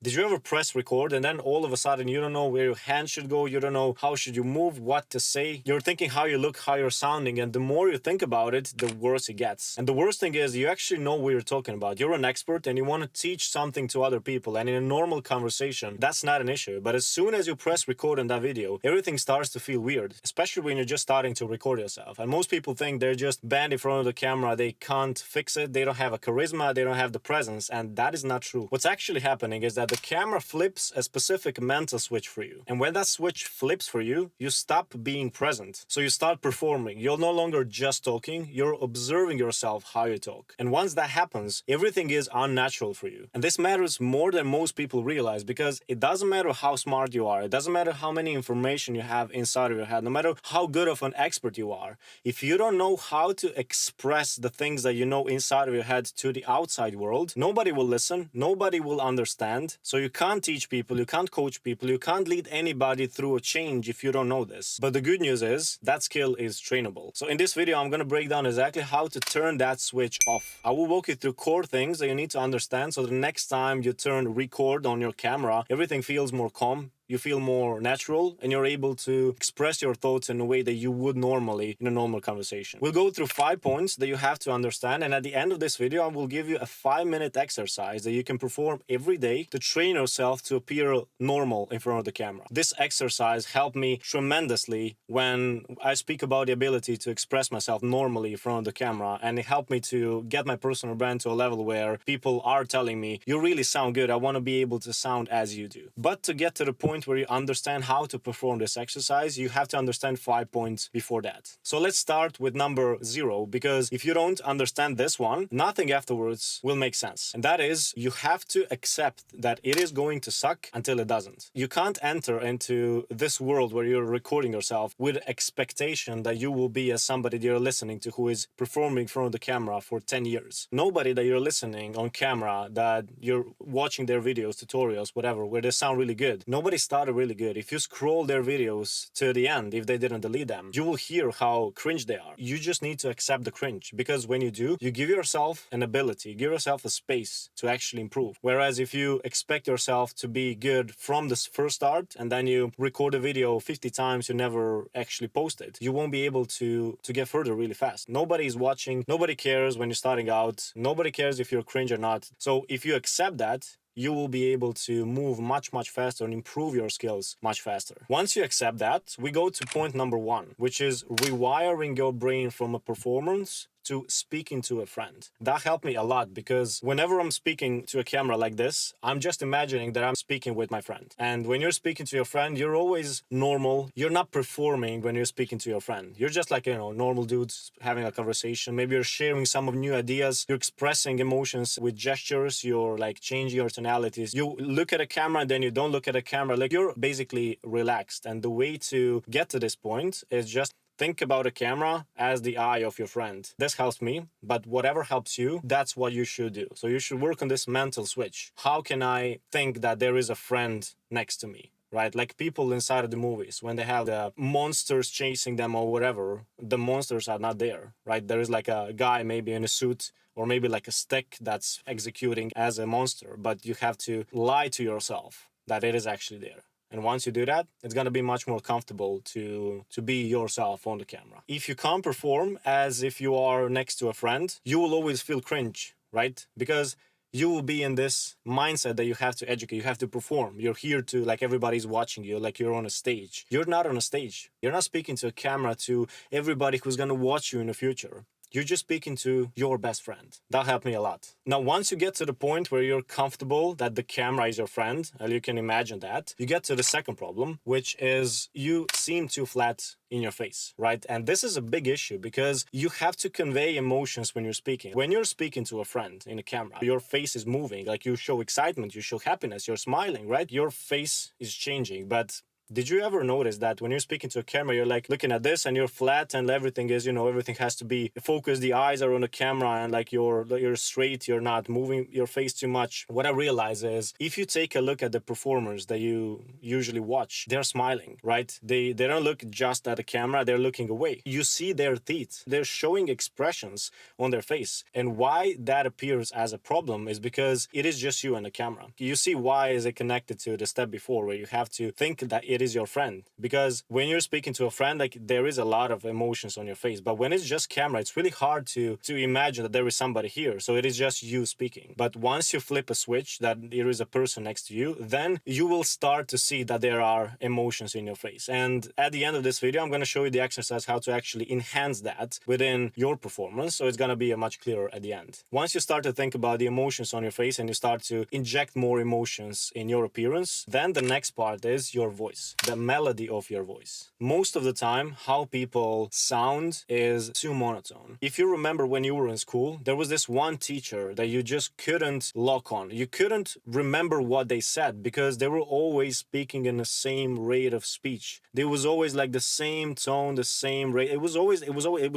Did you ever press record and then all of a sudden you don't know where your hand should go, you don't know how should you move, what to say? You're thinking how you look, how you're sounding, and the more you think about it, the worse it gets. And the worst thing is you actually know what you're talking about. You're an expert and you want to teach something to other people, and in a normal conversation, that's not an issue. But as soon as you press record on that video, everything starts to feel weird, especially when you're just starting to record yourself. And most people think they're just banned in front of the camera, they can't fix it, they don't have a charisma, they don't have the presence, and that is not true. What's actually happening is that the camera flips a specific mental switch for you. And when that switch flips for you, you stop being present. So you start performing. You're no longer just talking, you're observing yourself how you talk. And once that happens, everything is unnatural for you. And this matters more than most people realize, because it doesn't matter how smart you are, it doesn't matter how many information you have inside of your head, no matter how good of an expert you are. If you don't know how to express the things that you know inside of your head to the outside world, nobody will listen, nobody will understand. So you can't teach people, you can't coach people, you can't lead anybody through a change if you don't know this. But the good news is that skill is trainable. So in this video, I'm going to break down exactly how to turn that switch off. I will walk you through core things that you need to understand so the next time you turn record on your camera, everything feels more calm. You feel more natural and you're able to express your thoughts in a way that you would normally in a normal conversation. We'll go through 5 points that you have to understand, and at the end of this video I will give you a 5-minute exercise that you can perform every day to train yourself to appear normal in front of the camera. This exercise helped me tremendously when I speak about the ability to express myself normally in front of the camera, and it helped me to get my personal brand to a level where people are telling me, you really sound good, I want to be able to sound as you do. But to get to the point where you understand how to perform this exercise, you have to understand 5 points before that. So let's start with number 0, because if you don't understand this one, nothing afterwards will make sense. And that is, you have to accept that it is going to suck until it doesn't. You can't enter into this world where you're recording yourself with expectation that you will be as somebody that you're listening to who is performing in front of the camera for 10 years. Nobody that you're listening on camera, that you're watching their videos, tutorials, whatever, where they sound really good, nobody started really good. If you scroll their videos to the end, if they didn't delete them, you will hear how cringe they are. You just need to accept the cringe, because when you do, you give yourself an ability, give yourself a space to actually improve. Whereas if you expect yourself to be good from the first start and then you record a video 50 times, you never actually post it, you won't be able to get further really fast. Nobody is watching, nobody cares when you're starting out, nobody cares if you're cringe or not. So if you accept that, you will be able to move much faster and improve your skills much faster. Once you accept that, we go to point number 1, which is rewiring your brain from a performance to speaking to a friend. That helped me a lot, because whenever I'm speaking to a camera like this, I'm just imagining that I'm speaking with my friend. And when you're speaking to your friend, you're always normal. You're not performing when you're speaking to your friend. You're just like, normal dudes having a conversation. Maybe you're sharing some of new ideas. You're expressing emotions with gestures. You're like changing your tonalities. You look at a camera and then you don't look at a camera. Like, you're basically relaxed. And the way to get to this point is just think about a camera as the eye of your friend. This helps me, but whatever helps you, that's what you should do. So you should work on this mental switch. How can I think that there is a friend next to me? Right? Like people inside of the movies, when they have the monsters chasing them or whatever, the monsters are not there, right? There is like a guy maybe in a suit, or maybe like a stick that's executing as a monster, but you have to lie to yourself that it is actually there. And once you do that, it's going to be much more comfortable to be yourself on the camera. If you can't perform as if you are next to a friend, you will always feel cringe, right? Because you will be in this mindset that you have to educate, you have to perform. You're here to, like, everybody's watching you, like you're on a stage. You're not on a stage. You're not speaking to a camera to everybody who's going to watch you in the future. You're just speaking to your best friend. That helped me a lot. Now, once you get to the point where you're comfortable that the camera is your friend, and you can imagine that, you get to the second problem, which is you seem too flat in your face, right? And this is a big issue, because you have to convey emotions when you're speaking. When you're speaking to a friend in a camera, your face is moving, like you show excitement, you show happiness, you're smiling, right? Your face is changing, but Did you ever notice that when you're speaking to a camera, you're like looking at this and you're flat and everything is, everything has to be focused. The eyes are on the camera and like you're straight. You're not moving your face too much. What I realize is if you take a look at the performers that you usually watch, they're smiling, right? They don't look just at the camera. They're looking away. You see their teeth. They're showing expressions on their face. And why that appears as a problem is because it is just you and the camera. You see why is it connected to the step before where you have to think that it is your friend, because when you're speaking to a friend, like there is a lot of emotions on your face, but when it's just camera, it's really hard to imagine that there is somebody here. So it is just you speaking. But once you flip a switch that there is a person next to you, then you will start to see that there are emotions in your face. And at the end of this video, I'm going to show you the exercise how to actually enhance that within your performance. So it's going to be a much clearer at the end. Once you start to think about the emotions on your face and you start to inject more emotions in your appearance, then the next part is your voice, the melody of your voice. Most of the time, how people sound is too monotone. If you remember when you were in school, there was this one teacher that you just couldn't lock on. You couldn't remember what they said because they were always speaking in the same rate of speech. There was always like the same tone, the same rate. It was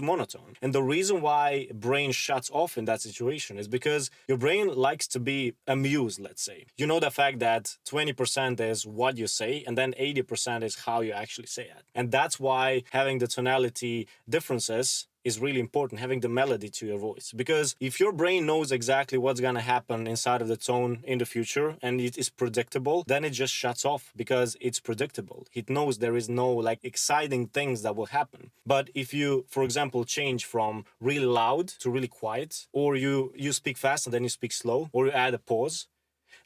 monotone. And the reason why brain shuts off in that situation is because your brain likes to be amused, let's say. You know the fact that 20% is what you say and then 80% is how you actually say it. And that's why having the tonality differences is really important, having the melody to your voice. Because if your brain knows exactly what's going to happen inside of the tone in the future and it is predictable, then it just shuts off because it's predictable. It knows there is no like exciting things that will happen. But if you, for example, change from really loud to really quiet, or you speak fast and then you speak slow, or you add a pause,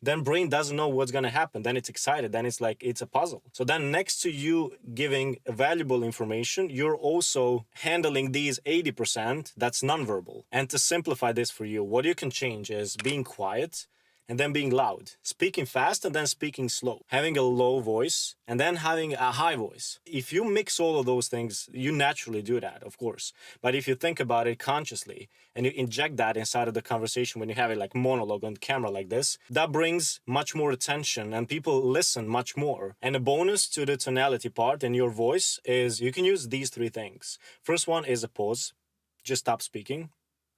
then brain doesn't know what's going to happen. Then it's excited. Then it's like it's a puzzle. So then next to you giving valuable information, you're also handling these 80% that's nonverbal. And to simplify this for you, what you can change is being quiet and then being loud, speaking fast and then speaking slow, having a low voice and then having a high voice. If you mix all of those things, you naturally do that, of course. But if you think about it consciously and you inject that inside of the conversation when you have it like monologue on camera like this, that brings much more attention and people listen much more. And a bonus to the tonality part in your voice is you can use these three things. First one is a pause. Just stop speaking.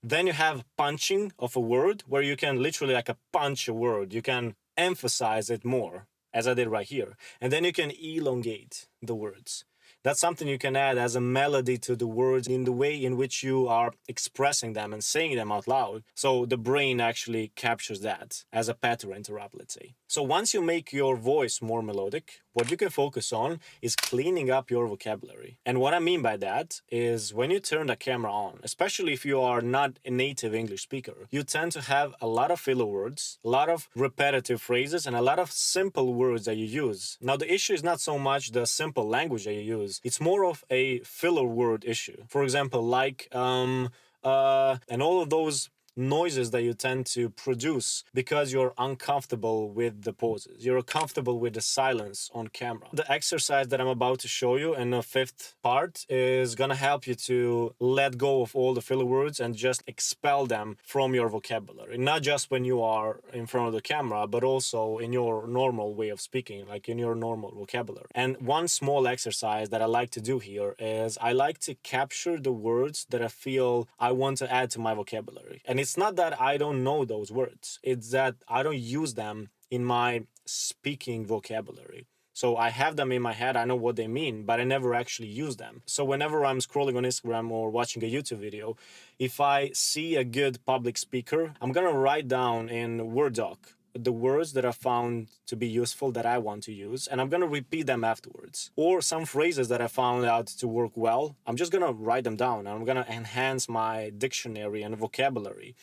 Then you have punching of a word where you can literally like a punch a word. You can emphasize it more, as I did right here. And then you can elongate the words. That's something you can add as a melody to the words in the way in which you are expressing them and saying them out loud. So the brain actually captures that as a pattern interrupt, let's say. So once you make your voice more melodic, what you can focus on is cleaning up your vocabulary. And what I mean by that is when you turn the camera on, especially if you are not a native English speaker, you tend to have a lot of filler words, a lot of repetitive phrases, and a lot of simple words that you use. Now, the issue is not so much the simple language that you use. It's more of a filler word issue. For example, like, and all of those noises that you tend to produce because you're uncomfortable with the pauses. You're comfortable with the silence on camera. The exercise that I'm about to show you in the fifth part is gonna help you to let go of all the filler words and just expel them from your vocabulary. Not just when you are in front of the camera, but also in your normal way of speaking, like in your normal vocabulary. And one small exercise that I like to do here is I like to capture the words that I feel I want to add to my vocabulary. And it's not that I don't know those words. It's that I don't use them in my speaking vocabulary. So I have them in my head, I know what they mean, but I never actually use them. So whenever I'm scrolling on Instagram or watching a YouTube video, if I see a good public speaker, I'm gonna write down in Word doc the words that I found to be useful that I want to use, and I'm gonna repeat them afterwards. Or some phrases that I found out to work well, I'm just gonna write them down and I'm gonna enhance my dictionary and vocabulary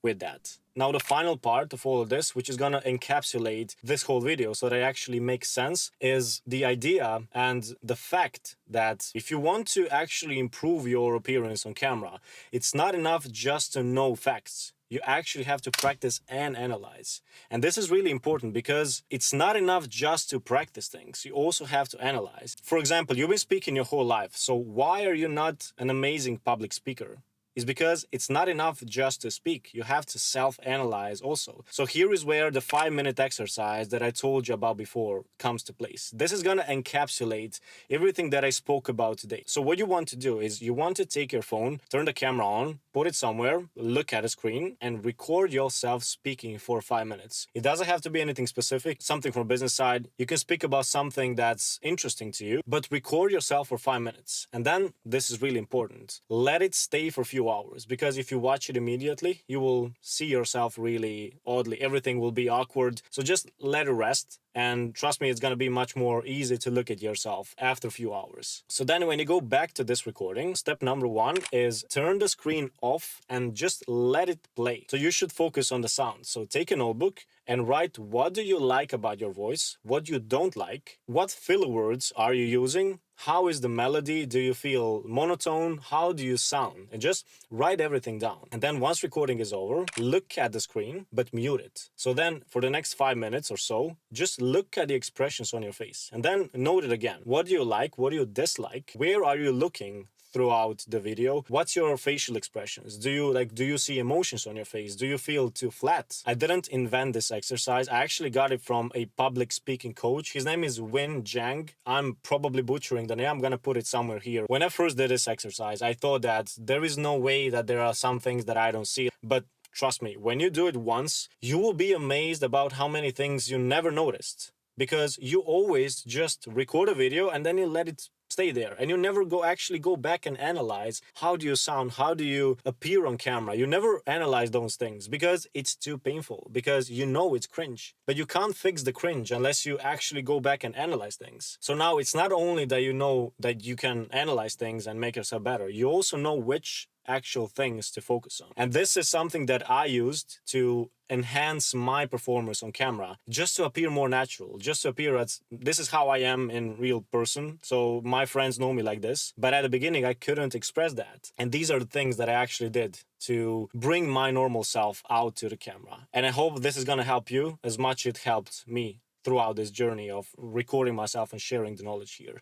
with that. Now, the final part of all of this, which is gonna encapsulate this whole video so that it actually makes sense, is the idea and the fact that if you want to actually improve your appearance on camera, it's not enough just to know facts. You actually have to practice and analyze. And this is really important because it's not enough just to practice things. You also have to analyze. For example, you've been speaking your whole life. So why are you not an amazing public speaker? is because it's not enough just to speak. You have to self-analyze also. So here is where the 5-minute exercise that I told you about before comes to place. This is going to encapsulate everything that I spoke about today. So what you want to do is you want to take your phone, turn the camera on, put it somewhere, look at a screen, and record yourself speaking for 5 minutes. It doesn't have to be anything specific, something from business side. You can speak about something that's interesting to you, but record yourself for 5 minutes. And then this is really important. Let it stay for a few hours, because if you watch it immediately, you will see yourself really oddly. Everything will be awkward. So just let it rest. And trust me, it's going to be much more easy to look at yourself after a few hours. So then when you go back to this recording, step number 1 is turn the screen off and just let it play. So you should focus on the sound. So take a notebook and write, what do you like about your voice? What you don't like? What filler words are you using? How is the melody? Do you feel monotone? How do you sound? And just write everything down. And then once recording is over, look at the screen, but mute it. So then for the next 5 minutes or so, just look at the expressions on your face and then note it again. What do you like? What do you dislike? Where are you looking throughout the video? What's your facial expressions? Do you see emotions on your face? Do you feel too flat? I didn't invent this exercise. I actually got it from a public speaking coach. His name is Win Zhang. I'm probably butchering the name. I'm gonna put it somewhere here. When I first did this exercise, I thought that there is no way that there are some things that I don't see. But trust me, when you do it once, you will be amazed about how many things you never noticed. Because you always just record a video and then you let it stay there, and you never actually go back and analyze how do you sound, how do you appear on camera. You never analyze those things because it's too painful, because you know it's cringe, but you can't fix the cringe unless you actually go back and analyze things. So now it's not only that you know that you can analyze things and make yourself better, you also know which actual things to focus on. And this is something that I used to enhance my performance on camera, just to appear more natural, just to appear as this is how I am in real person. So my friends know me like this, but at the beginning I couldn't express that. And these are the things that I actually did to bring my normal self out to the camera. And I hope this is going to help you as much as it helped me throughout this journey of recording myself and sharing the knowledge here.